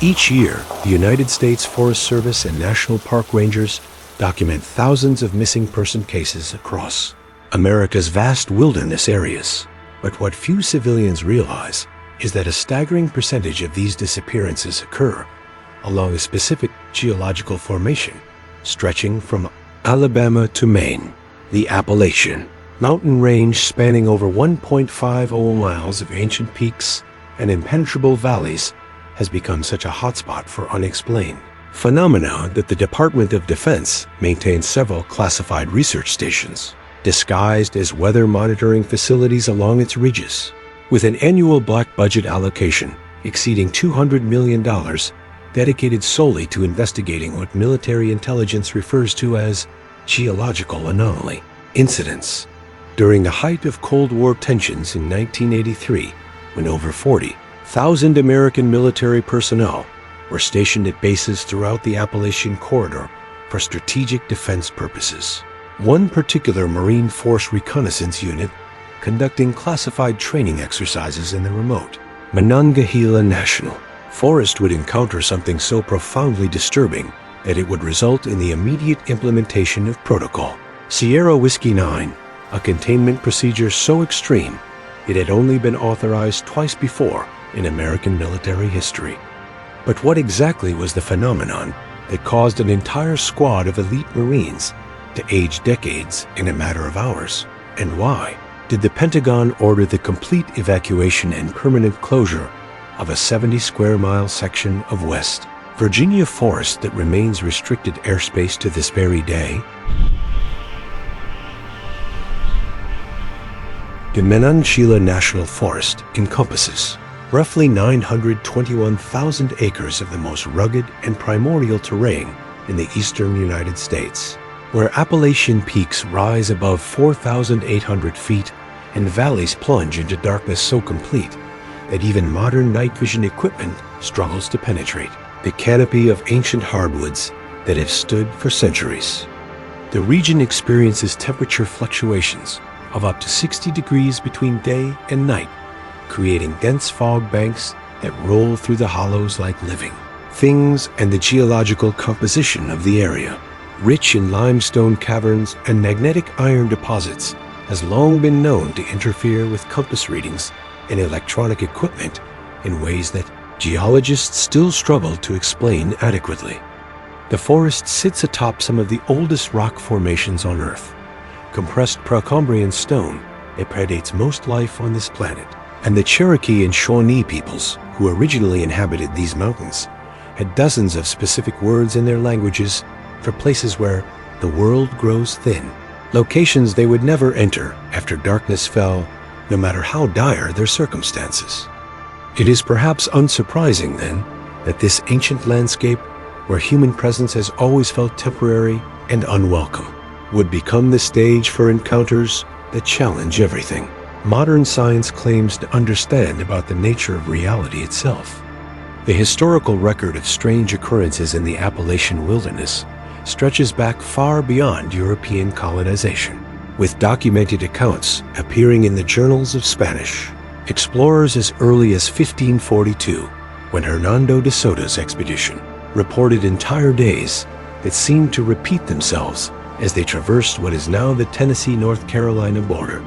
Each year, the United States Forest Service and National Park Rangers document thousands of missing person cases across America's vast wilderness areas. But what few civilians realize is that a staggering percentage of these disappearances occur along a specific geological formation stretching from Alabama to Maine. The Appalachian mountain range, spanning over 1.50 miles of ancient peaks and impenetrable valleys, has become such a hotspot for unexplained phenomena that the Department of Defense maintains several classified research stations disguised as weather monitoring facilities along its ridges. With an annual black budget allocation exceeding $200 million dedicated solely to investigating what military intelligence refers to as geological anomaly incidents. During the height of Cold War tensions in 1983, when over 40,000 American military personnel were stationed at bases throughout the Appalachian corridor for strategic defense purposes. One particular Marine Force reconnaissance unit conducting classified training exercises in the remote Monongahela National Forest would encounter something so profoundly disturbing that it would result in the immediate implementation of Protocol Sierra Whiskey 9, a containment procedure so extreme it had only been authorized twice before in American military history. But what exactly was the phenomenon that caused an entire squad of elite Marines to age decades in a matter of hours? And why did the Pentagon order the complete evacuation and permanent closure of a 70-square-mile section of West Virginia forest that remains restricted airspace to this very day? The Monongahela National Forest encompasses roughly 921,000 acres of the most rugged and primordial terrain in the eastern United States, where Appalachian peaks rise above 4,800 feet and valleys plunge into darkness so complete that even modern night vision equipment struggles to penetrate the canopy of ancient hardwoods that have stood for centuries. The region experiences temperature fluctuations of up to 60 degrees between day and night, creating dense fog banks that roll through the hollows like living things. And the geological composition of the area, rich in limestone caverns and magnetic iron deposits, has long been known to interfere with compass readings and electronic equipment in ways that geologists still struggle to explain adequately. The forest sits atop some of the oldest rock formations on Earth. Compressed Precambrian stone, it predates most life on this planet, and the Cherokee and Shawnee peoples, who originally inhabited these mountains, had dozens of specific words in their languages for places where the world grows thin, locations they would never enter after darkness fell, no matter how dire their circumstances. It is perhaps unsurprising, then, that this ancient landscape, where human presence has always felt temporary and unwelcome, would become the stage for encounters that challenge everything modern science claims to understand about the nature of reality itself. The historical record of strange occurrences in the Appalachian wilderness stretches back far beyond European colonization, with documented accounts appearing in the journals of Spanish explorers as early as 1542, when Hernando de Soto's expedition reported entire days that seemed to repeat themselves as they traversed what is now the Tennessee-North Carolina border.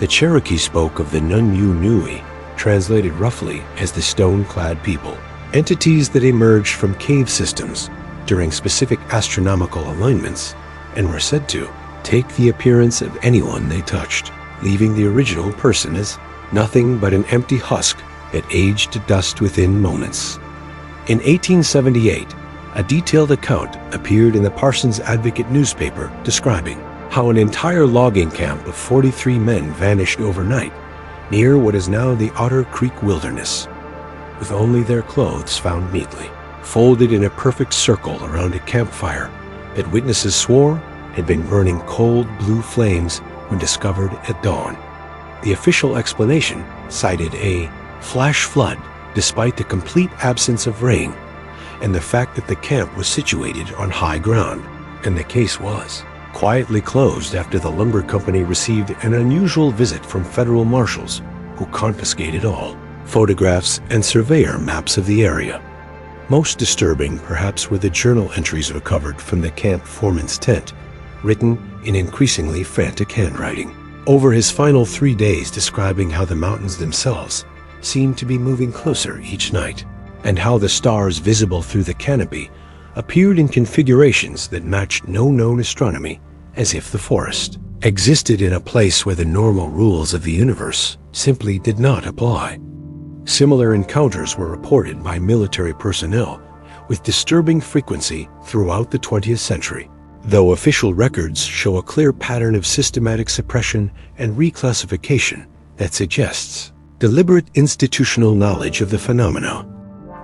The Cherokee spoke of the Nunyu-Nui, translated roughly as the stone-clad people, entities that emerged from cave systems during specific astronomical alignments and were said to take the appearance of anyone they touched, leaving the original person as nothing but an empty husk that aged to dust within moments. In 1878, a detailed account appeared in the Parsons Advocate newspaper describing how an entire logging camp of 43 men vanished overnight near what is now the Otter Creek Wilderness, with only their clothes found neatly, folded in a perfect circle around a campfire that witnesses swore had been burning cold blue flames when discovered at dawn. The official explanation cited a flash flood despite the complete absence of rain and the fact that the camp was situated on high ground, and the case was quietly closed after the lumber company received an unusual visit from federal marshals who confiscated all photographs and surveyor maps of the area. Most disturbing, perhaps, were the journal entries recovered from the camp foreman's tent, written in increasingly frantic handwriting. Over his final 3 days, describing how the mountains themselves seemed to be moving closer each night, and how the stars visible through the canopy appeared in configurations that matched no known astronomy, as if the forest existed in a place where the normal rules of the universe simply did not apply. Similar encounters were reported by military personnel with disturbing frequency throughout the 20th century, though official records show a clear pattern of systematic suppression and reclassification that suggests deliberate institutional knowledge of the phenomena.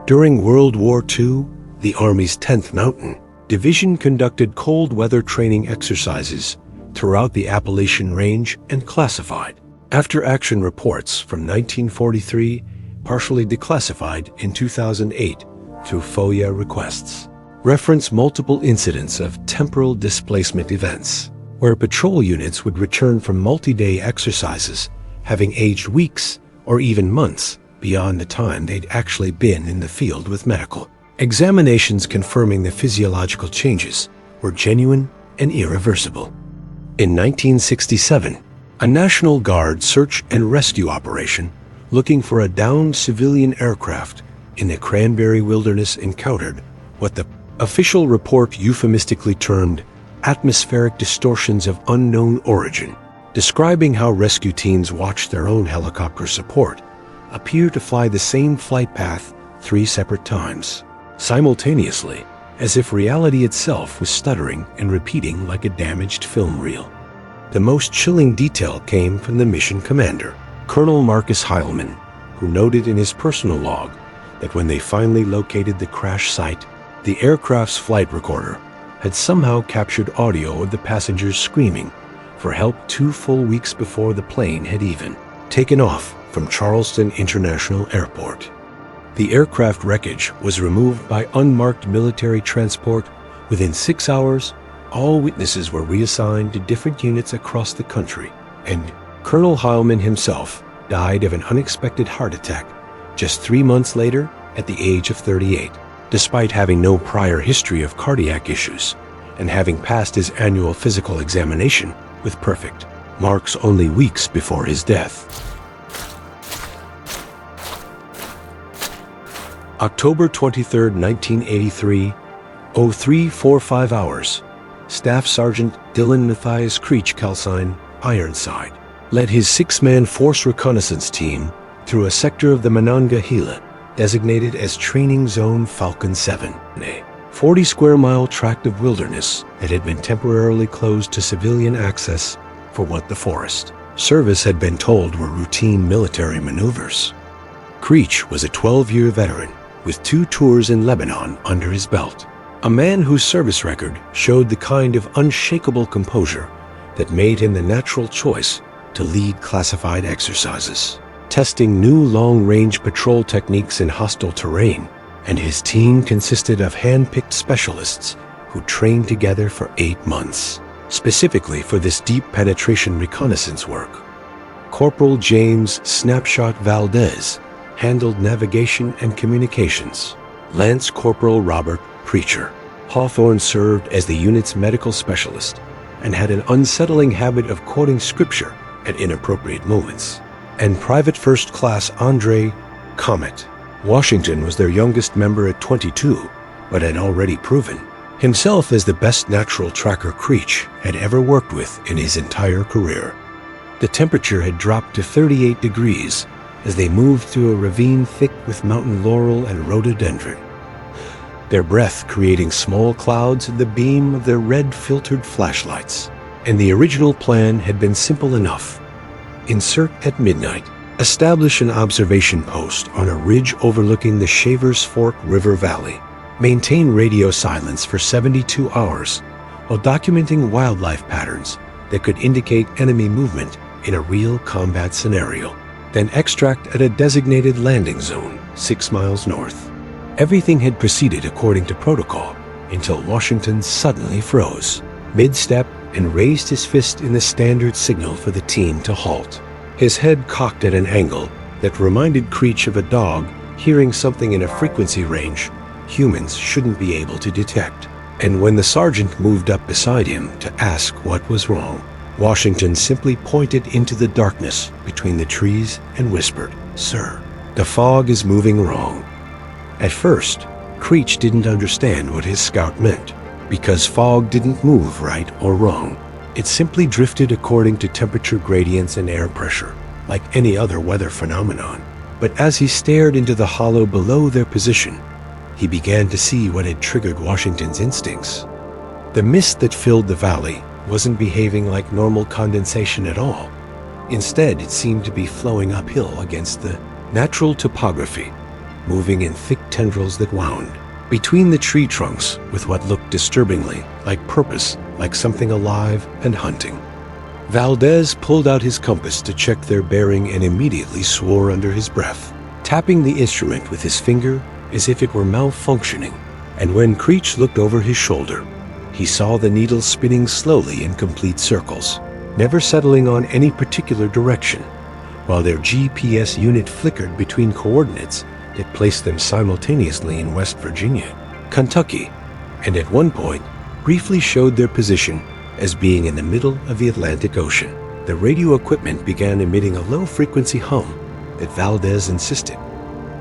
During World War II, the Army's 10th Mountain Division conducted cold weather training exercises throughout the Appalachian Range and classified after-action reports from 1943, partially declassified in 2008 through FOIA requests, reference multiple incidents of temporal displacement events, where patrol units would return from multi-day exercises having aged weeks or even months beyond the time they'd actually been in the field with medical examinations, confirming the physiological changes were genuine and irreversible. In 1967, a National Guard search and rescue operation looking for a downed civilian aircraft in the Cranberry Wilderness encountered what the official report euphemistically termed atmospheric distortions of unknown origin, describing how rescue teams watched their own helicopter support appear to fly the same flight path 3 separate times, simultaneously, as if reality itself was stuttering and repeating like a damaged film reel. The most chilling detail came from the mission commander, Colonel Marcus Heilman, who noted in his personal log that when they finally located the crash site, the aircraft's flight recorder had somehow captured audio of the passengers screaming for help 2 full weeks before the plane had even taken off from Charleston International Airport. The aircraft wreckage was removed by unmarked military transport. Within 6 hours, all witnesses were reassigned to different units across the country, and Colonel Heilman himself died of an unexpected heart attack just 3 months later at the age of 38, despite having no prior history of cardiac issues and having passed his annual physical examination with perfect marks only weeks before his death. October 23, 1983, 03:45 hours, Staff Sergeant Dylan Matthias Creech Calcine Ironside led his 6-man force reconnaissance team through a sector of the Monongahela designated as Training Zone Falcon 7, a 40-square-mile tract of wilderness that had been temporarily closed to civilian access for what the Forest Service had been told were routine military maneuvers. Creech was a 12-year veteran with 2 tours in Lebanon under his belt, a man whose service record showed the kind of unshakable composure that made him the natural choice to lead classified exercises, testing new long-range patrol techniques in hostile terrain, and his team consisted of hand-picked specialists who trained together for 8 months, specifically for this deep penetration reconnaissance work. Corporal James Snapshot Valdez handled navigation and communications. Lance Corporal Robert Preacher Hawthorne served as the unit's medical specialist and had an unsettling habit of quoting scripture at inappropriate moments. And Private First Class Andre Comet Washington was their youngest member at 22, but had already proven himself as the best natural tracker Creech had ever worked with in his entire career. The temperature had dropped to 38 degrees as they moved through a ravine thick with mountain laurel and rhododendron, their breath creating small clouds in the beam of their red-filtered flashlights. And the original plan had been simple enough. Insert at midnight, establish an observation post on a ridge overlooking the Shavers Fork River Valley, maintain radio silence for 72 hours while documenting wildlife patterns that could indicate enemy movement in a real combat scenario, then extract at a designated landing zone 6 miles north. Everything had proceeded according to protocol until Washington suddenly froze mid-step and raised his fist in the standard signal for the team to halt, his head cocked at an angle that reminded Creech of a dog hearing something in a frequency range humans shouldn't be able to detect. And when the sergeant moved up beside him to ask what was wrong, Washington simply pointed into the darkness between the trees and whispered, "Sir, the fog is moving wrong." At first, Creech didn't understand what his scout meant, because fog didn't move right or wrong. It simply drifted according to temperature gradients and air pressure, like any other weather phenomenon. But as he stared into the hollow below their position, he began to see what had triggered Washington's instincts. The mist that filled the valley wasn't behaving like normal condensation at all. Instead, it seemed to be flowing uphill against the natural topography, moving in thick tendrils that wound between the tree trunks with what looked disturbingly like purpose, like something alive and hunting. Valdez pulled out his compass to check their bearing and immediately swore under his breath, tapping the instrument with his finger as if it were malfunctioning. And when Creech looked over his shoulder, he saw the needle spinning slowly in complete circles, never settling on any particular direction, while their GPS unit flickered between coordinates that placed them simultaneously in West Virginia, Kentucky, and at one point briefly showed their position as being in the middle of the Atlantic Ocean. The radio equipment began emitting a low-frequency hum that Valdez insisted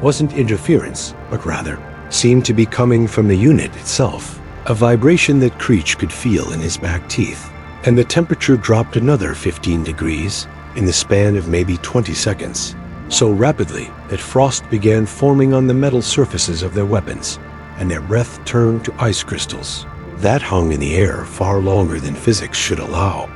wasn't interference, but rather seemed to be coming from the unit itself, a vibration that Creech could feel in his back teeth. And the temperature dropped another 15 degrees in the span of maybe 20 seconds, so rapidly that frost began forming on the metal surfaces of their weapons, and their breath turned to ice crystals. That hung in the air far longer than physics should allow.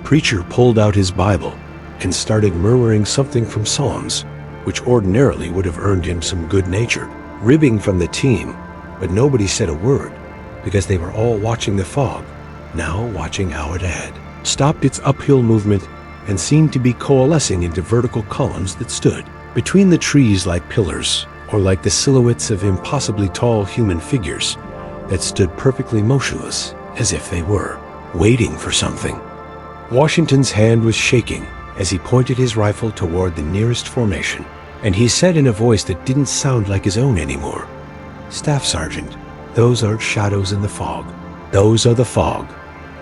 Preacher pulled out his Bible and started murmuring something from Psalms, which ordinarily would have earned him some good nature, ribbing from the team, but nobody said a word, because they were all watching the fog, now watching how it had stopped its uphill movement and seemed to be coalescing into vertical columns that stood between the trees like pillars, or like the silhouettes of impossibly tall human figures that stood perfectly motionless, as if they were waiting for something. Washington's hand was shaking as he pointed his rifle toward the nearest formation, and he said in a voice that didn't sound like his own anymore, "Staff Sergeant, those aren't shadows in the fog. Those are the fog,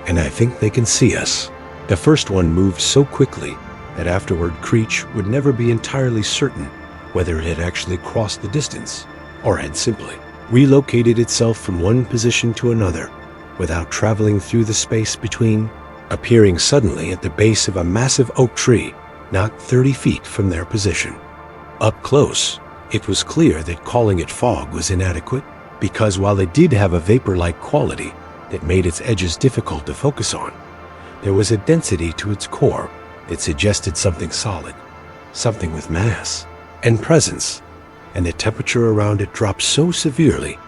and I think they can see us." The first one moved so quickly that afterward Creech would never be entirely certain whether it had actually crossed the distance or had simply relocated itself from one position to another without traveling through the space between, appearing suddenly at the base of a massive oak tree not 30 feet from their position. Up close, it was clear that calling it fog was inadequate, because while it did have a vapor-like quality that made its edges difficult to focus on, there was a density to its core that suggested something solid, something with mass and presence, and the temperature around it dropped so severely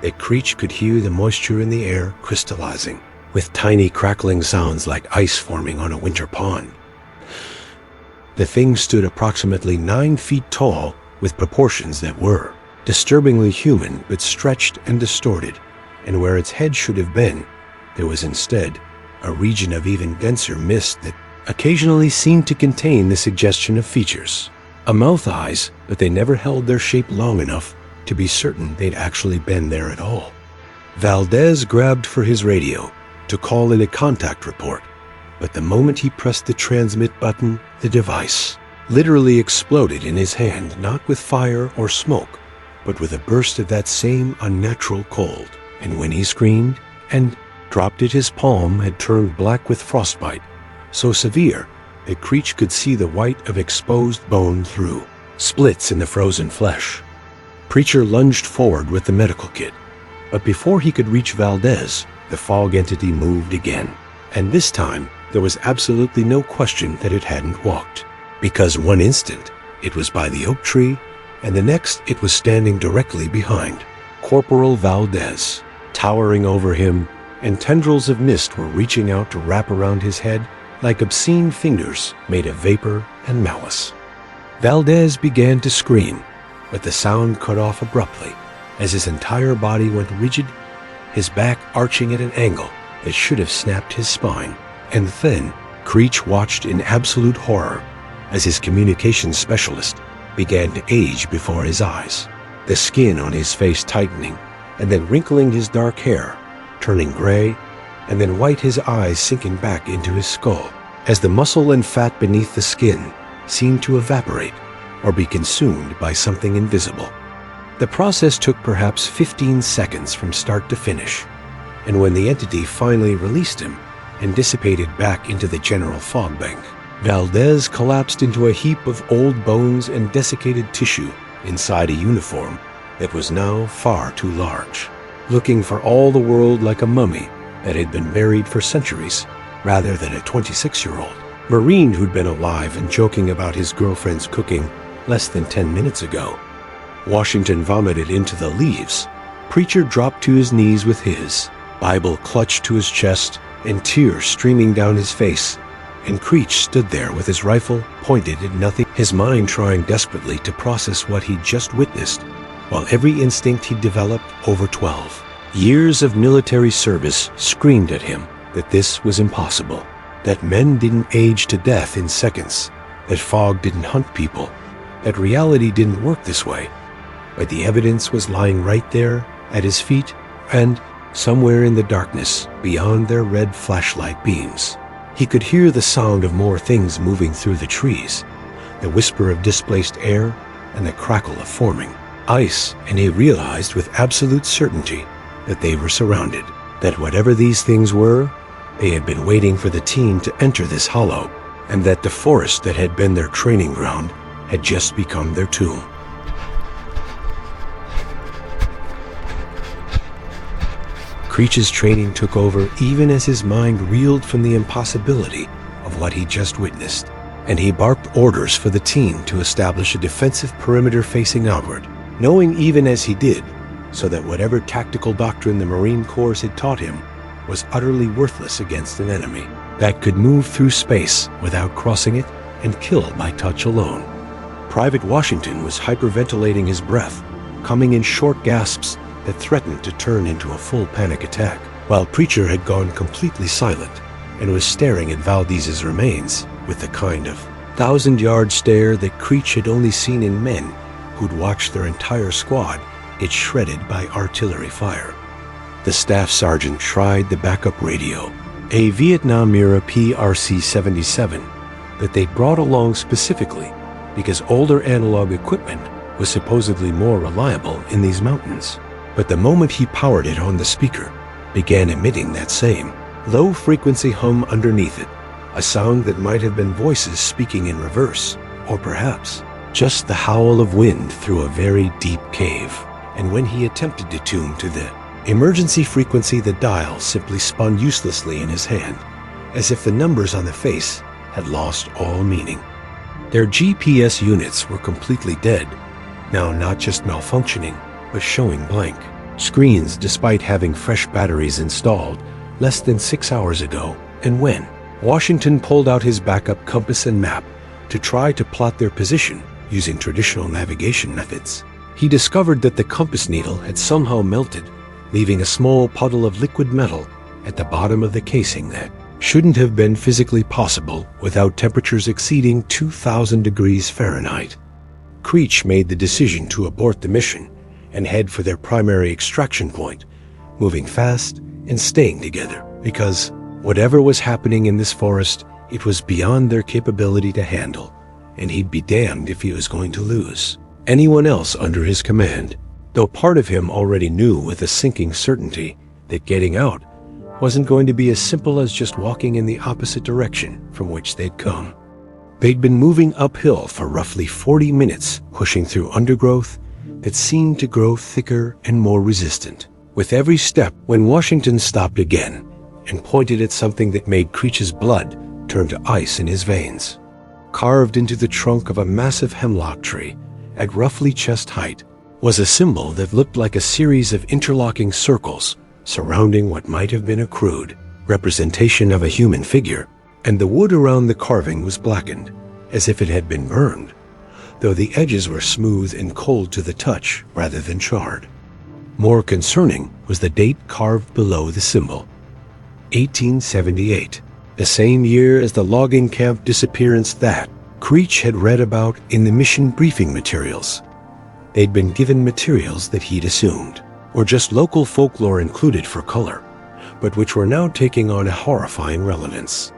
that Creech could hear the moisture in the air crystallizing, with tiny crackling sounds like ice forming on a winter pond. The thing stood approximately 9 feet tall, with proportions that were disturbingly human but stretched and distorted, and where its head should have been, there was instead a region of even denser mist that occasionally seemed to contain the suggestion of features. A mouth eyes, but they never held their shape long enough to be certain they'd actually been there at all. Valdez grabbed for his radio to call in a contact report, but the moment he pressed the transmit button, the device literally exploded in his hand, not with fire or smoke, but with a burst of that same unnatural cold. And when he screamed and dropped it, his palm had turned black with frostbite, so severe that Creech could see the white of exposed bone through splits in the frozen flesh. Preacher lunged forward with the medical kit, but before he could reach Valdez, the fog entity moved again. And this time, there was absolutely no question that it hadn't walked, because one instant it was by the oak tree, and the next it was standing directly behind Corporal Valdez, towering over him, and tendrils of mist were reaching out to wrap around his head like obscene fingers made of vapor and malice. Valdez began to scream, but the sound cut off abruptly as his entire body went rigid, his back arching at an angle that should have snapped his spine. And then Creech watched in absolute horror as his communications specialist began to age before his eyes, the skin on his face tightening and then wrinkling his dark hair, turning gray, and then white, his eyes sinking back into his skull, as the muscle and fat beneath the skin seemed to evaporate or be consumed by something invisible. The process took perhaps 15 seconds from start to finish, and when the entity finally released him and dissipated back into the general fog bank, Valdez collapsed into a heap of old bones and desiccated tissue inside a uniform that was now far too large, looking for all the world like a mummy that had been buried for centuries rather than a 26-year-old Marine who'd been alive and joking about his girlfriend's cooking less than 10 minutes ago. Washington vomited into the leaves. Preacher dropped to his knees with his Bible clutched to his chest and tears streaming down his face, and Creech stood there with his rifle pointed at nothing, his mind trying desperately to process what he'd just witnessed, while every instinct he'd developed over 12 years of military service screamed at him that this was impossible, that men didn't age to death in seconds, that fog didn't hunt people, that reality didn't work this way. But the evidence was lying right there at his feet and somewhere in the darkness beyond their red flashlight beams. He could hear the sound of more things moving through the trees, the whisper of displaced air and the crackle of forming ice, and he realized with absolute certainty that they were surrounded, that whatever these things were, they had been waiting for the team to enter this hollow, and that the forest that had been their training ground had just become their tomb. Creech's training took over even as his mind reeled from the impossibility of what he just witnessed, and he barked orders for the team to establish a defensive perimeter facing outward, knowing even as he did, so that whatever tactical doctrine the Marine Corps had taught him was utterly worthless against an enemy that could move through space without crossing it and kill by touch alone. Private Washington was hyperventilating his breath, coming in short gasps that threatened to turn into a full panic attack, while Preacher had gone completely silent and was staring at Valdez's remains with the kind of 1,000-yard stare that Creech had only seen in men who'd watched their entire squad get shredded by artillery fire. The staff sergeant tried the backup radio, a Vietnam-era PRC-77 that they'd brought along specifically because older analog equipment was supposedly more reliable in these mountains. But the moment he powered it on the speaker, began emitting that same low-frequency hum underneath it, a sound that might have been voices speaking in reverse, or perhaps just the howl of wind through a very deep cave. And when he attempted to tune to the emergency frequency, the dial simply spun uselessly in his hand, as if the numbers on the face had lost all meaning. Their GPS units were completely dead, now not just malfunctioning, but showing blank screens despite having fresh batteries installed less than 6 hours ago. And when Washington pulled out his backup compass and map to try to plot their position using traditional navigation methods, he discovered that the compass needle had somehow melted, leaving a small puddle of liquid metal at the bottom of the casing that shouldn't have been physically possible without temperatures exceeding 2,000 degrees Fahrenheit. Creech made the decision to abort the mission and head for their primary extraction point, moving fast and staying together, because whatever was happening in this forest, it was beyond their capability to handle, and he'd be damned if he was going to lose anyone else under his command, though part of him already knew with a sinking certainty that getting out wasn't going to be as simple as just walking in the opposite direction from which they'd come. They'd been moving uphill for roughly 40 minutes, pushing through undergrowth that seemed to grow thicker and more resistant with every step, when Washington stopped again and pointed at something that made Creech's blood turn to ice in his veins. Carved into the trunk of a massive hemlock tree at roughly chest height was a symbol that looked like a series of interlocking circles surrounding what might have been a crude representation of a human figure, and the wood around the carving was blackened as if it had been burned, though the edges were smooth and cold to the touch rather than charred. More concerning was the date carved below the symbol, 1878, the same year as the logging camp disappearance that Creech had read about in the mission briefing materials. They'd been given materials that he'd assumed or just local folklore included for color, but which were now taking on a horrifying relevance.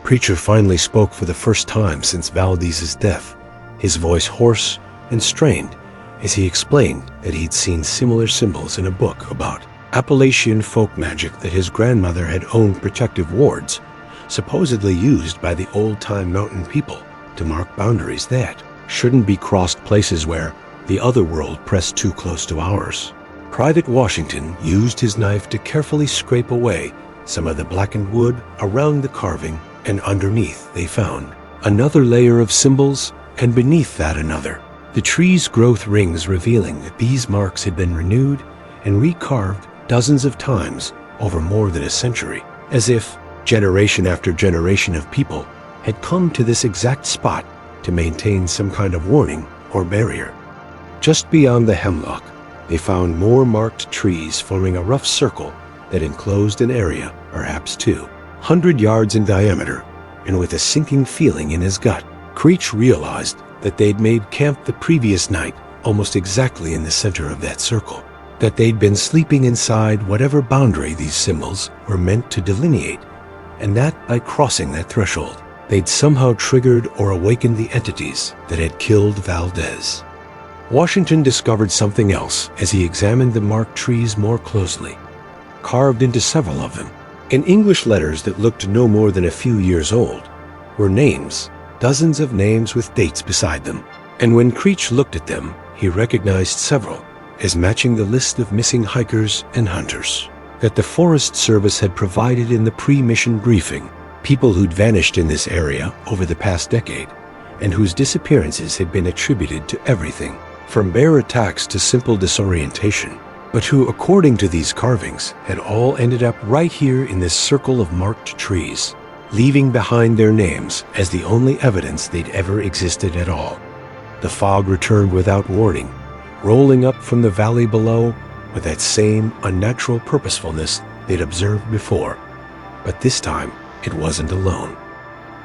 Preacher finally spoke for the first time since Valdez's death, his voice hoarse and strained as he explained that he'd seen similar symbols in a book about Appalachian folk magic that his grandmother had owned protective wards, supposedly used by the old-time mountain people to mark boundaries that shouldn't be crossed, places where the other world pressed too close to ours. Private Washington used his knife to carefully scrape away some of the blackened wood around the carving, and underneath they found another layer of symbols, and beneath that another. The tree's growth rings revealing that these marks had been renewed and recarved dozens of times over more than a century, as if generation after generation of people had come to this exact spot to maintain some kind of warning or barrier. Just beyond the hemlock, they found more marked trees forming a rough circle that enclosed an area, perhaps 200 yards in diameter, and with a sinking feeling in his gut, Creech realized that they'd made camp the previous night almost exactly in the center of that circle, that they'd been sleeping inside whatever boundary these symbols were meant to delineate, and that by crossing that threshold, they'd somehow triggered or awakened the entities that had killed Valdez. Washington discovered something else as he examined the marked trees more closely. Carved into several of them, in English letters that looked no more than a few years old, were names, dozens of names with dates beside them. And when Creech looked at them, he recognized several as matching the list of missing hikers and hunters that the Forest Service had provided in the pre-mission briefing, people who'd vanished in this area over the past decade and whose disappearances had been attributed to everything from bear attacks to simple disorientation, but who, according to these carvings, had all ended up right here in this circle of marked trees, leaving behind their names as the only evidence they'd ever existed at all. The fog returned without warning, rolling up from the valley below with that same unnatural purposefulness they'd observed before. But this time, it wasn't alone.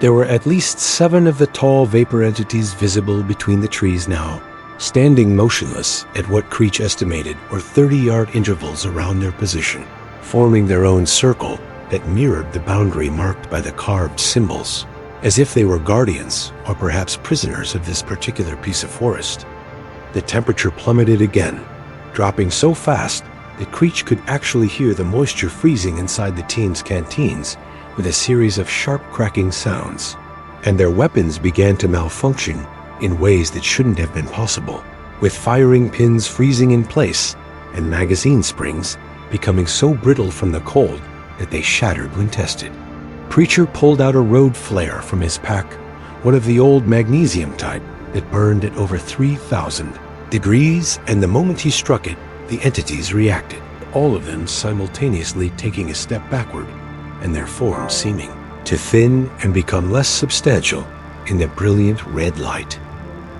There were at least 7 of the tall vapor entities visible between the trees now, standing motionless at what Creech estimated were 30-yard intervals around their position, forming their own circle that mirrored the boundary marked by the carved symbols, as if they were guardians or perhaps prisoners of this particular piece of forest. The temperature plummeted again, dropping so fast that Creech could actually hear the moisture freezing inside the team's canteens with a series of sharp cracking sounds, and their weapons began to malfunction in ways that shouldn't have been possible, with firing pins freezing in place and magazine springs becoming so brittle from the cold that they shattered when tested. Preacher pulled out a road flare from his pack, one of the old magnesium type that burned at over 3,000 degrees, and the moment he struck it, the entities reacted, all of them simultaneously taking a step backward, and their forms seeming to thin and become less substantial in the brilliant red light.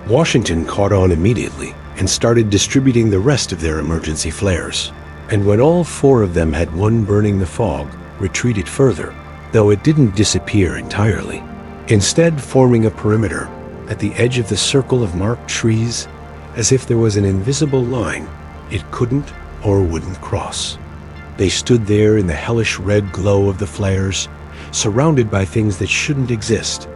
Washington caught on immediately and started distributing the rest of their emergency flares, and when all 4 of them had one burning the fog, retreated further, though it didn't disappear entirely, instead forming a perimeter at the edge of the circle of marked trees, as if there was an invisible line it couldn't or wouldn't cross. They stood there in the hellish red glow of the flares, surrounded by things that shouldn't exist,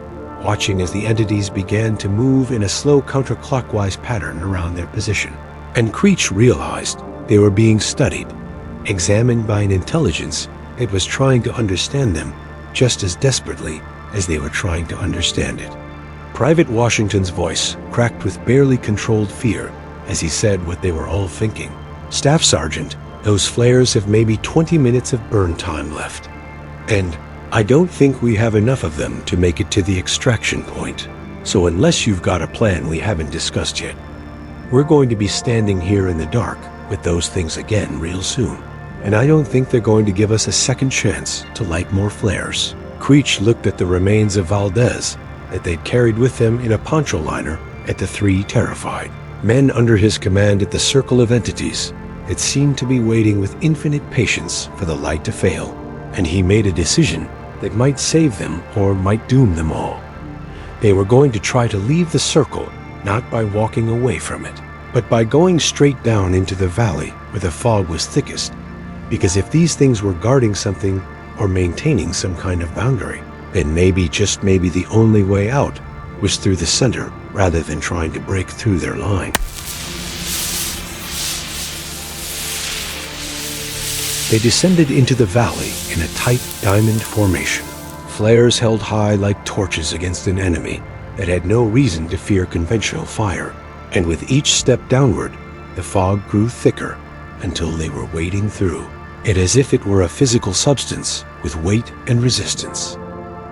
watching as the entities began to move in a slow counterclockwise pattern around their position. And Creech realized they were being studied, examined by an intelligence that was trying to understand them just as desperately as they were trying to understand it. Private Washington's voice cracked with barely controlled fear as he said what they were all thinking. "Staff Sergeant, those flares have maybe 20 minutes of burn time left, and I don't think we have enough of them to make it to the extraction point. So unless you've got a plan we haven't discussed yet, we're going to be standing here in the dark with those things again real soon, and I don't think they're going to give us a second chance to light more flares." Creech looked at the remains of Valdez that they'd carried with them in a poncho liner at the 3 terrified men under his command at the circle of entities that seemed to be waiting with infinite patience for the light to fail, and he made a decision that might save them or might doom them all. They were going to try to leave the circle, not by walking away from it, but by going straight down into the valley where the fog was thickest, because if these things were guarding something or maintaining some kind of boundary, then maybe, just maybe, the only way out was through the center rather than trying to break through their line. They descended into the valley in a tight diamond formation, flares held high like torches against an enemy that had no reason to fear conventional fire. And with each step downward, the fog grew thicker until they were wading through it as if it were a physical substance with weight and resistance.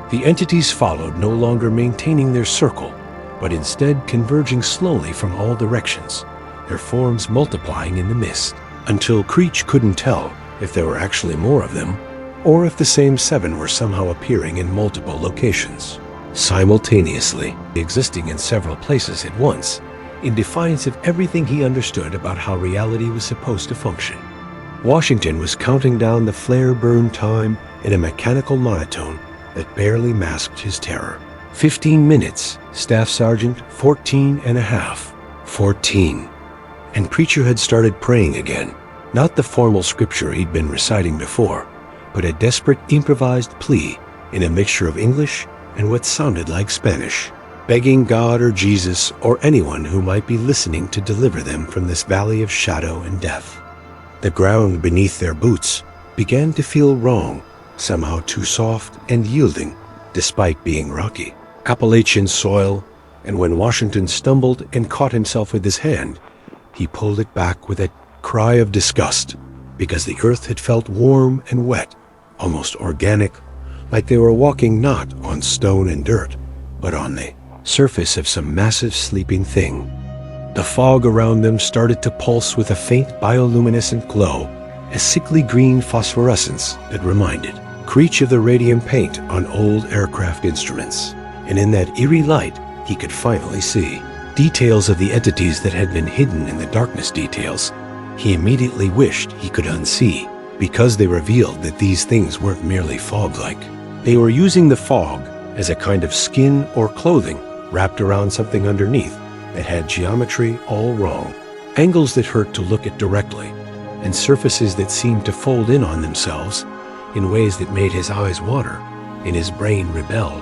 The entities followed, no longer maintaining their circle, but instead converging slowly from all directions, their forms multiplying in the mist, until Creech couldn't tell if there were actually more of them, or if the same 7 were somehow appearing in multiple locations, simultaneously, existing in several places at once, in defiance of everything he understood about how reality was supposed to function. Washington was counting down the flare-burn time in a mechanical monotone that barely masked his terror. 15 minutes, Staff Sergeant, 14 and a half. 14. And Preacher had started praying again. Not the formal scripture he'd been reciting before, but a desperate improvised plea in a mixture of English and what sounded like Spanish, begging God or Jesus or anyone who might be listening to deliver them from this valley of shadow and death. The ground beneath their boots began to feel wrong, somehow too soft and yielding, despite being rocky. Appalachian soil, and when Washington stumbled and caught himself with his hand, he pulled it back with a cry of disgust, because the earth had felt warm and wet, almost organic, like they were walking not on stone and dirt, but on the surface of some massive sleeping thing. The fog around them started to pulse with a faint bioluminescent glow, a sickly green phosphorescence that reminded Creech of the radium paint on old aircraft instruments, and in that eerie light he could finally see details of the entities that had been hidden in the darkness. Details he immediately wished he could unsee, because they revealed that these things weren't merely fog-like. They were using the fog as a kind of skin or clothing wrapped around something underneath that had geometry all wrong, angles that hurt to look at directly, and surfaces that seemed to fold in on themselves in ways that made his eyes water and his brain rebel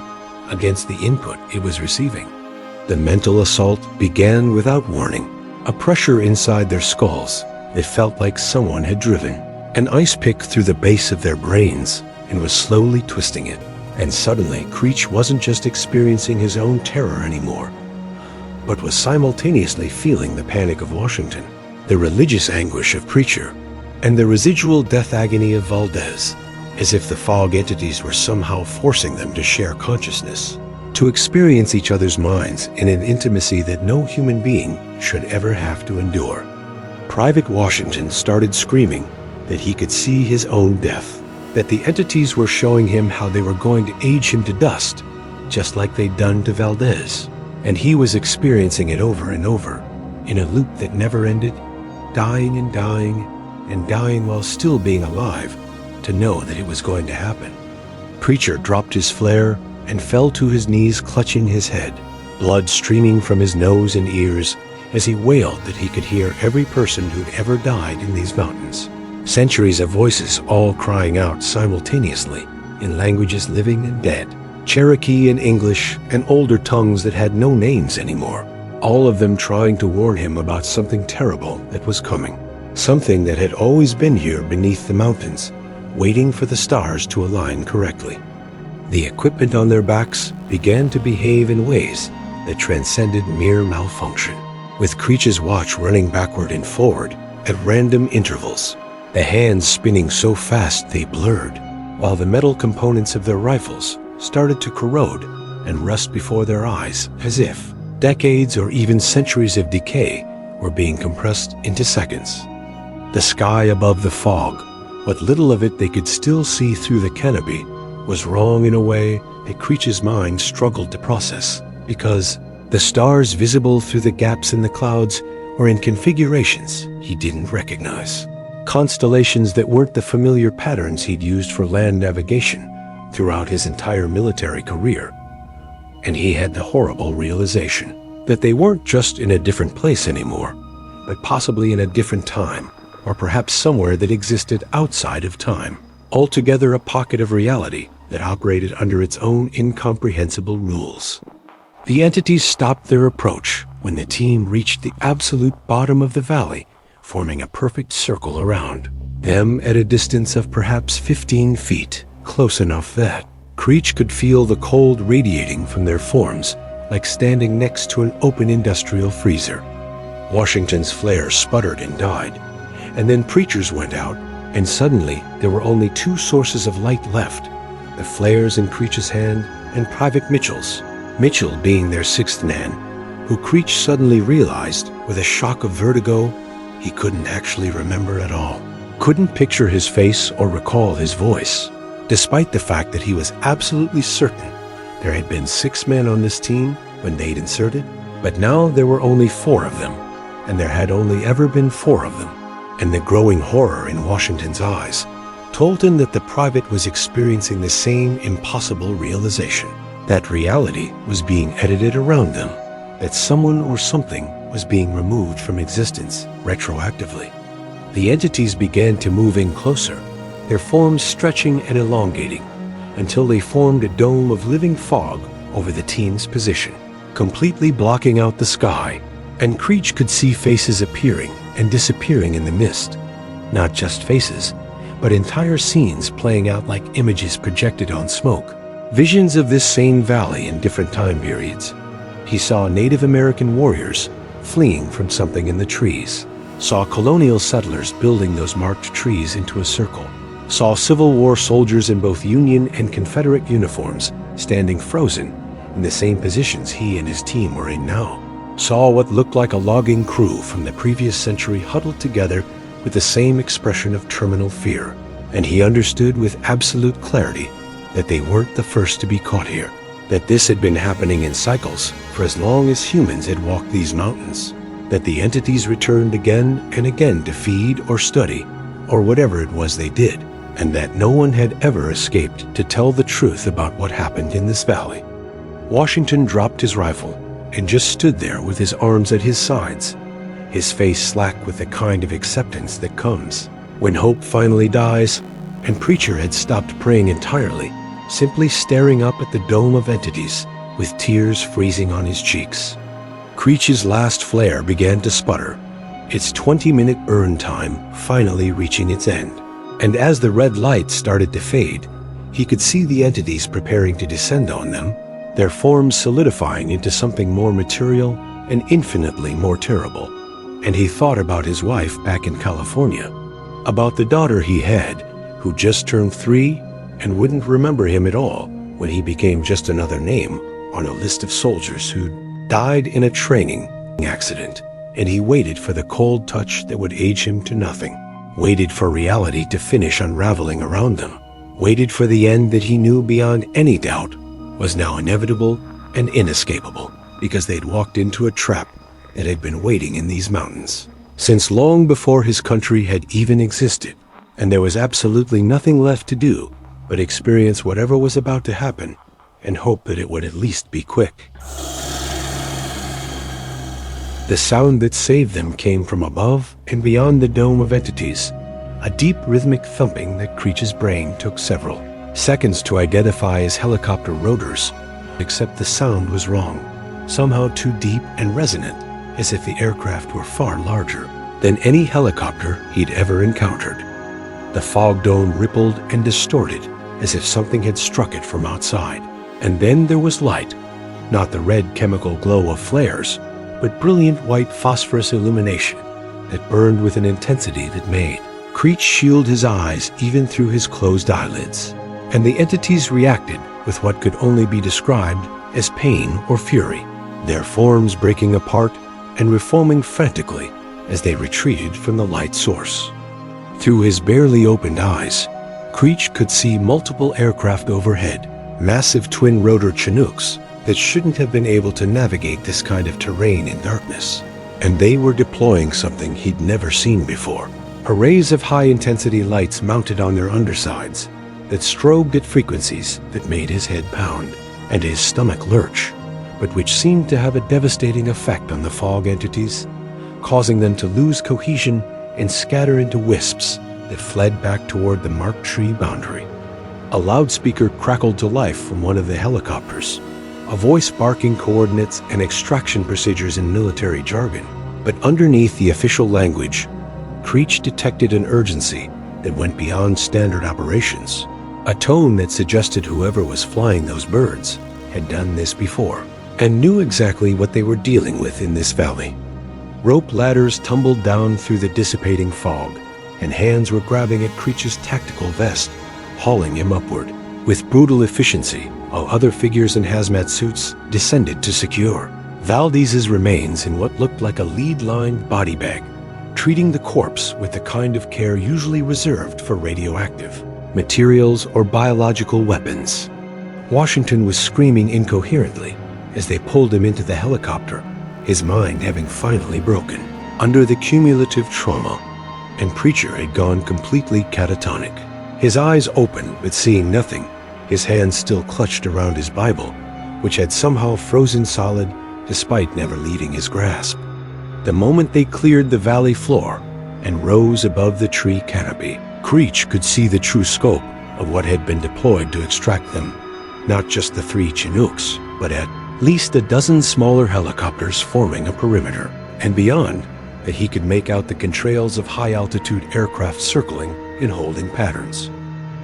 against the input it was receiving. The mental assault began without warning, a pressure inside their skulls that felt like someone had driven an ice pick through the base of their brains and was slowly twisting it. And suddenly, Creech wasn't just experiencing his own terror anymore, but was simultaneously feeling the panic of Washington, the religious anguish of Preacher, and the residual death agony of Valdez, as if the fog entities were somehow forcing them to share consciousness, to experience each other's minds in an intimacy that no human being should ever have to endure. Private Washington started screaming that he could see his own death, that the entities were showing him how they were going to age him to dust, just like they'd done to Valdez, and he was experiencing it over and over, in a loop that never ended, dying and dying and dying while still being alive, to know that it was going to happen. Preacher dropped his flare and fell to his knees, clutching his head, blood streaming from his nose and ears as he wailed that he could hear every person who'd ever died in these mountains. Centuries of voices all crying out simultaneously in languages living and dead, Cherokee and English and older tongues that had no names anymore, all of them trying to warn him about something terrible that was coming, something that had always been here beneath the mountains, waiting for the stars to align correctly. The equipment on their backs began to behave in ways that transcended mere malfunction, with Creech's watch running backward and forward at random intervals, the hands spinning so fast they blurred, while the metal components of their rifles started to corrode and rust before their eyes, as if decades or even centuries of decay were being compressed into seconds. The sky above the fog, what little of it they could still see through the canopy, was wrong in a way that Creech's mind struggled to process, because the stars visible through the gaps in the clouds were in configurations he didn't recognize. Constellations that weren't the familiar patterns he'd used for land navigation throughout his entire military career. And he had the horrible realization that they weren't just in a different place anymore, but possibly in a different time, or perhaps somewhere that existed outside of time. Altogether a pocket of reality that operated under its own incomprehensible rules. The entities stopped their approach when the team reached the absolute bottom of the valley, forming a perfect circle around them at a distance of perhaps 15 feet, close enough that Creech could feel the cold radiating from their forms, like standing next to an open industrial freezer. Washington's flare sputtered and died, and then Preacher's went out, and suddenly there were only two sources of light left, the flares in Creech's hand and Private Mitchell's, Mitchell being their sixth man, who Creech suddenly realized, with a shock of vertigo, he couldn't actually remember at all. Couldn't picture his face or recall his voice, despite the fact that he was absolutely certain there had been 6 men on this team when they'd inserted, but now there were only 4 of them, and there had only ever been 4 of them. And the growing horror in Washington's eyes told him that the private was experiencing the same impossible realization, that reality was being edited around them, that someone or something was being removed from existence retroactively. The entities began to move in closer, their forms stretching and elongating, until they formed a dome of living fog over the team's position, completely blocking out the sky, and Creech could see faces appearing and disappearing in the mist. Not just faces, but entire scenes playing out like images projected on smoke. Visions of this same valley in different time periods. He saw Native American warriors fleeing from something in the trees, saw colonial settlers building those marked trees into a circle, saw Civil War soldiers in both Union and Confederate uniforms standing frozen in the same positions he and his team were in now, saw what looked like a logging crew from the previous century huddled together with the same expression of terminal fear, and he understood with absolute clarity that they weren't the first to be caught here, that this had been happening in cycles for as long as humans had walked these mountains, that the entities returned again and again to feed or study, or whatever it was they did, and that no one had ever escaped to tell the truth about what happened in this valley. Washington dropped his rifle and just stood there with his arms at his sides, his face slack with the kind of acceptance that comes when hope finally dies, and Preacher had stopped praying entirely, simply staring up at the dome of entities with tears freezing on his cheeks. Creech's last flare began to sputter, its 20-minute burn time finally reaching its end. And as the red light started to fade, he could see the entities preparing to descend on them, their forms solidifying into something more material and infinitely more terrible. And he thought about his wife back in California, about the daughter he had, who just turned 3 and wouldn't remember him at all when he became just another name on a list of soldiers who died in a training accident. And he waited for the cold touch that would age him to nothing, waited for reality to finish unraveling around them, waited for the end that he knew beyond any doubt was now inevitable and inescapable, because they'd walked into a trap that had been waiting in these mountains since long before his country had even existed, and there was absolutely nothing left to do but experience whatever was about to happen and hope that it would at least be quick. The sound that saved them came from above and beyond the dome of entities, a deep rhythmic thumping that Creech's brain took several seconds to identify as helicopter rotors, except the sound was wrong, somehow too deep and resonant, as if the aircraft were far larger than any helicopter he'd ever encountered. The fog dome rippled and distorted as if something had struck it from outside. And then there was light, not the red chemical glow of flares, but brilliant white phosphorus illumination that burned with an intensity that made Creech shield his eyes even through his closed eyelids. And the entities reacted with what could only be described as pain or fury, their forms breaking apart and reforming frantically as they retreated from the light source. Through his barely opened eyes, Creech could see multiple aircraft overhead, massive twin-rotor Chinooks that shouldn't have been able to navigate this kind of terrain in darkness. And they were deploying something he'd never seen before, arrays of high-intensity lights mounted on their undersides that strobed at frequencies that made his head pound and his stomach lurch, but which seemed to have a devastating effect on the fog entities, causing them to lose cohesion and scatter into wisps that fled back toward the marked tree boundary. A loudspeaker crackled to life from one of the helicopters, a voice barking coordinates and extraction procedures in military jargon. But underneath the official language, Creech detected an urgency that went beyond standard operations, a tone that suggested whoever was flying those birds had done this before and knew exactly what they were dealing with in this valley. Rope ladders tumbled down through the dissipating fog, and hands were grabbing at Creech's tactical vest, hauling him upward with brutal efficiency, while other figures in hazmat suits descended to secure Valdez's remains in what looked like a lead-lined body bag, treating the corpse with the kind of care usually reserved for radioactive materials or biological weapons. Washington was screaming incoherently as they pulled him into the helicopter, his mind having finally broken under the cumulative trauma, and Preacher had gone completely catatonic. His eyes open but seeing nothing, his hands still clutched around his Bible, which had somehow frozen solid despite never leaving his grasp. The moment they cleared the valley floor and rose above the tree canopy, Creech could see the true scope of what had been deployed to extract them. Not just the 3 Chinooks, but at least a dozen smaller helicopters forming a perimeter. And beyond, that he could make out the contrails of high-altitude aircraft circling in holding patterns.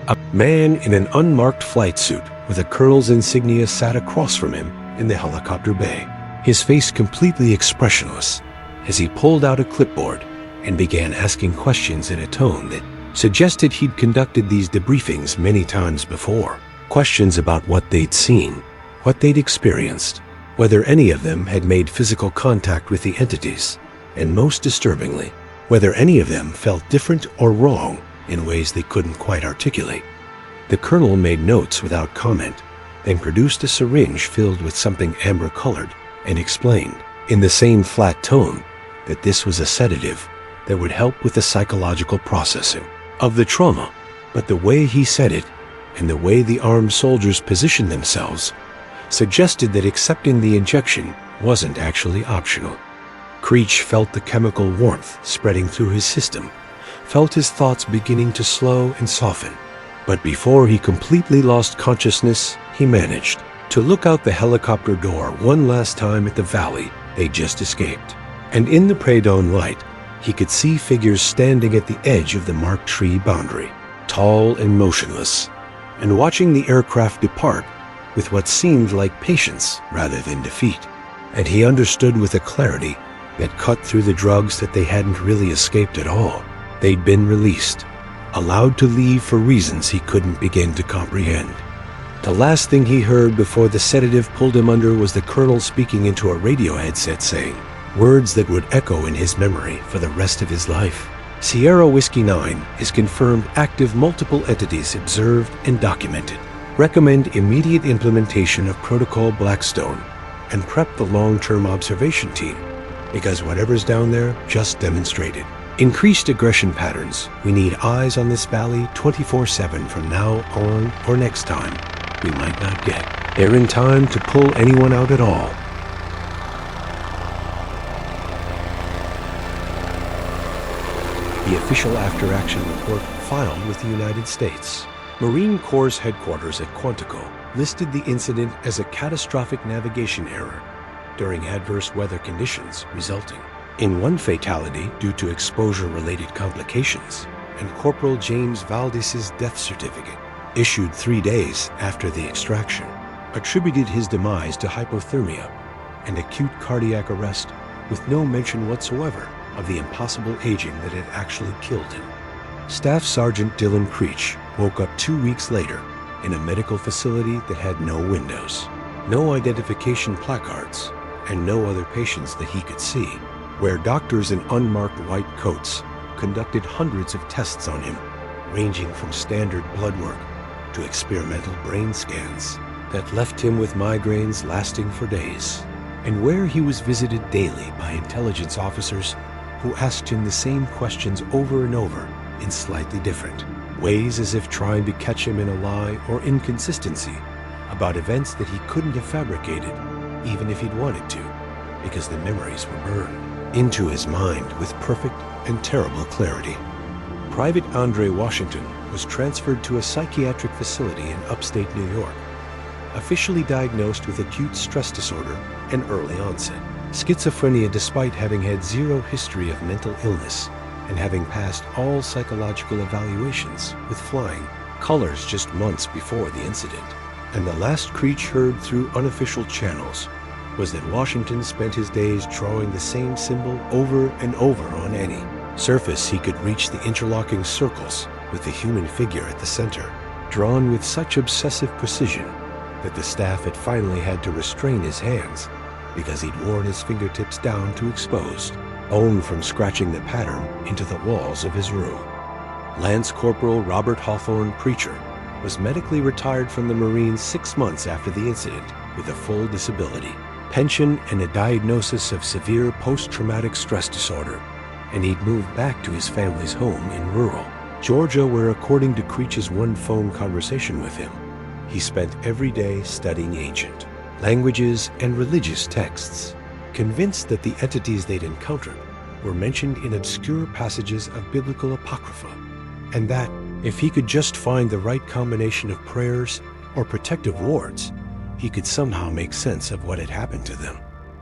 A man in an unmarked flight suit with a colonel's insignia sat across from him in the helicopter bay, his face completely expressionless, as he pulled out a clipboard and began asking questions in a tone that suggested he'd conducted these debriefings many times before. Questions about what they'd seen, what they'd experienced, whether any of them had made physical contact with the entities, and most disturbingly, whether any of them felt different or wrong in ways they couldn't quite articulate. The colonel made notes without comment, then produced a syringe filled with something amber-colored and explained, in the same flat tone, that this was a sedative that would help with the psychological processing of the trauma. But the way he said it, and the way the armed soldiers positioned themselves, suggested that accepting the injection wasn't actually optional. Creech felt the chemical warmth spreading through his system, felt his thoughts beginning to slow and soften. But before he completely lost consciousness, he managed to look out the helicopter door one last time at the valley they just escaped. And in the pre-dawn light, he could see figures standing at the edge of the marked tree boundary, tall and motionless, and watching the aircraft depart with what seemed like patience rather than defeat. And he understood with a clarity that cut through the drugs that they hadn't really escaped at all. They'd been released, allowed to leave for reasons he couldn't begin to comprehend. The last thing he heard before the sedative pulled him under was the colonel speaking into a radio headset saying words that would echo in his memory for the rest of his life. Sierra Whiskey 9 is confirmed active, multiple entities observed and documented. Recommend immediate implementation of Protocol Blackstone and prep the long-term observation team, because whatever's down there just demonstrated increased aggression patterns. We need eyes on this valley 24/7 from now on, or next time we might not get there in time to pull anyone out at all. The official after-action report filed with the United States Marine Corps headquarters at Quantico listed the incident as a catastrophic navigation error during adverse weather conditions, resulting in one fatality due to exposure-related complications, and Corporal James Valdez's death certificate, issued 3 days after the extraction, attributed his demise to hypothermia and acute cardiac arrest, with no mention whatsoever of the impossible aging that had actually killed him. Staff Sergeant Dylan Creech woke up 2 weeks later in a medical facility that had no windows, no identification placards, and no other patients that he could see, where doctors in unmarked white coats conducted hundreds of tests on him, ranging from standard blood work to experimental brain scans that left him with migraines lasting for days, and where he was visited daily by intelligence officers who asked him the same questions over and over in slightly different ways, as if trying to catch him in a lie or inconsistency about events that he couldn't have fabricated, even if he'd wanted to, because the memories were burned. into his mind with perfect and terrible clarity. Private Andre Washington was transferred to a psychiatric facility in upstate New York, officially diagnosed with acute stress disorder and early onset schizophrenia, despite having had zero history of mental illness and having passed all psychological evaluations with flying colors just months before the incident. And the last Creech heard through unofficial channels was that Washington spent his days drawing the same symbol over and over on any surface he could reach, the interlocking circles with the human figure at the center, drawn with such obsessive precision that the staff had finally had to restrain his hands because he'd worn his fingertips down to exposed bone from scratching the pattern into the walls of his room. Lance Corporal Robert Hawthorne Preacher was medically retired from the Marines 6 months after the incident with a full disability, pension, and a diagnosis of severe post-traumatic stress disorder, and he'd moved back to his family's home in rural Georgia, where, according to Creech's one phone conversation with him, he spent every day studying ancient languages and religious texts, convinced that the entities they'd encountered were mentioned in obscure passages of biblical apocrypha, and that if he could just find the right combination of prayers or protective wards, he could somehow make sense of what had happened to them.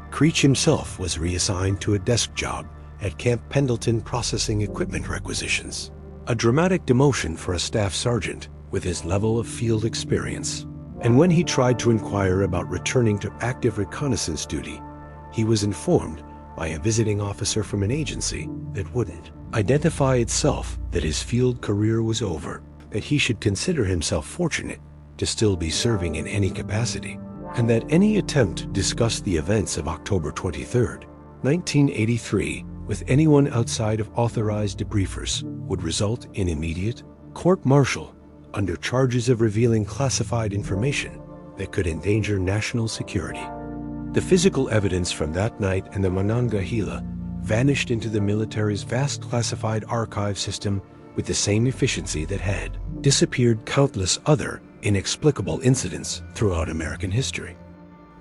Creech himself was reassigned to a desk job at Camp Pendleton processing equipment requisitions, a dramatic demotion for a staff sergeant with his level of field experience. And when he tried to inquire about returning to active reconnaissance duty, he was informed by a visiting officer from an agency that wouldn't identify itself that his field career was over, that he should consider himself fortunate to still be serving in any capacity, and that any attempt to discuss the events of October 23, 1983, with anyone outside of authorized debriefers would result in immediate court-martial under charges of revealing classified information that could endanger national security. The physical evidence from that night and the Monongahela vanished into the military's vast classified archive system with the same efficiency that had disappeared countless other inexplicable incidents throughout American history.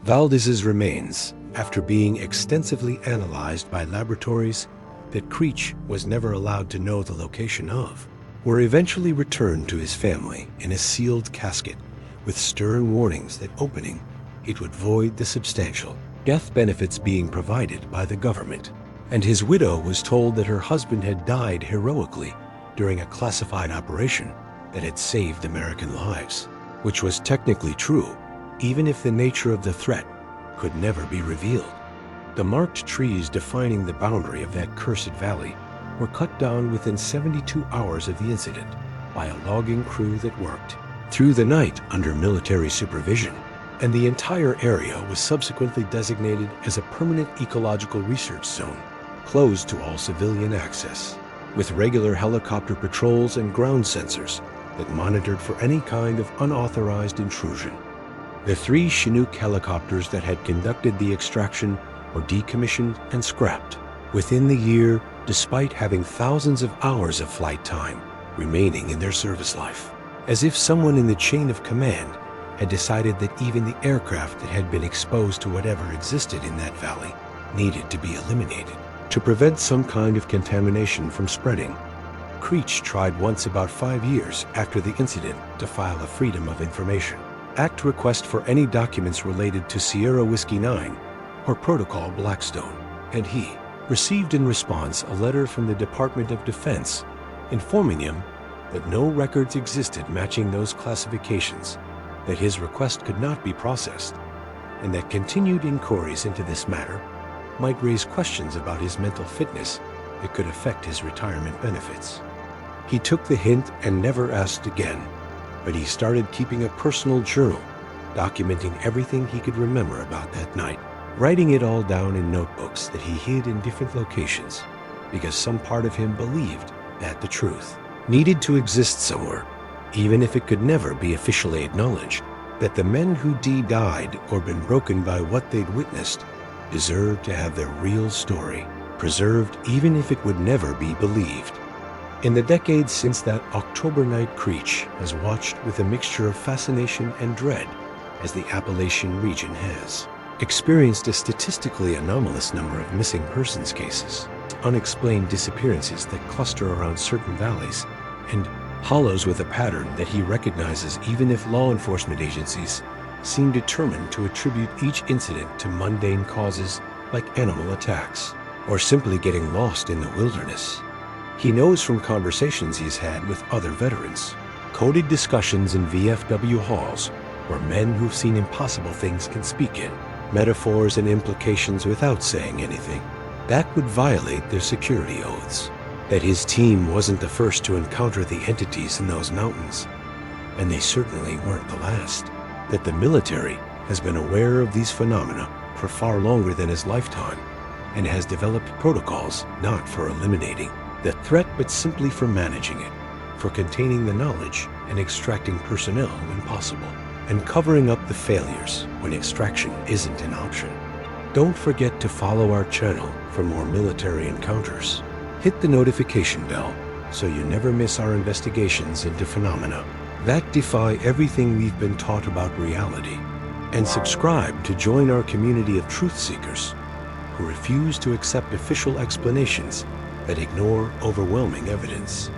Valdez's remains, after being extensively analyzed by laboratories that Creech was never allowed to know the location of, were eventually returned to his family in a sealed casket with stern warnings that opening it would void the substantial death benefits being provided by the government. And his widow was told that her husband had died heroically during a classified operation that had saved American lives, which was technically true, even if the nature of the threat could never be revealed. The marked trees defining the boundary of that cursed valley were cut down within 72 hours of the incident by a logging crew that worked through the night under military supervision, and the entire area was subsequently designated as a permanent ecological research zone, closed to all civilian access, with regular helicopter patrols and ground sensors that monitored for any kind of unauthorized intrusion. The 3 Chinook helicopters that had conducted the extraction were decommissioned and scrapped within the year, despite having thousands of hours of flight time remaining in their service life, as if someone in the chain of command had decided that even the aircraft that had been exposed to whatever existed in that valley needed to be eliminated to prevent some kind of contamination from spreading. Creech tried once about 5 years after the incident to file a Freedom of Information Act request for any documents related to Sierra Whiskey 9 or Protocol Blackstone, and he received in response a letter from the Department of Defense informing him that no records existed matching those classifications, that his request could not be processed, and that continued inquiries into this matter might raise questions about his mental fitness that could affect his retirement benefits. He took the hint and never asked again, but he started keeping a personal journal, documenting everything he could remember about that night, writing it all down in notebooks that he hid in different locations, because some part of him believed that the truth needed to exist somewhere, even if it could never be officially acknowledged, that the men who died or been broken by what they'd witnessed deserved to have their real story preserved, even if it would never be believed. In the decades since that October night, Creech has watched with a mixture of fascination and dread as the Appalachian region has experienced a statistically anomalous number of missing persons cases, unexplained disappearances that cluster around certain valleys, and hollows with a pattern that he recognizes even if law enforcement agencies seem determined to attribute each incident to mundane causes like animal attacks or simply getting lost in the wilderness. He knows from conversations he's had with other veterans, coded discussions in VFW halls where men who've seen impossible things can speak in, metaphors and implications without saying anything. That would violate their security oaths. That his team wasn't the first to encounter the entities in those mountains, and they certainly weren't the last. That the military has been aware of these phenomena for far longer than his lifetime and has developed protocols not for eliminating the threat but simply for managing it, for containing the knowledge and extracting personnel when possible, and covering up the failures when extraction isn't an option. Don't forget to follow our channel for more military encounters. Hit the notification bell so you never miss our investigations into phenomena that defy everything we've been taught about reality. And subscribe to join our community of truth seekers who refuse to accept official explanations that ignore overwhelming evidence.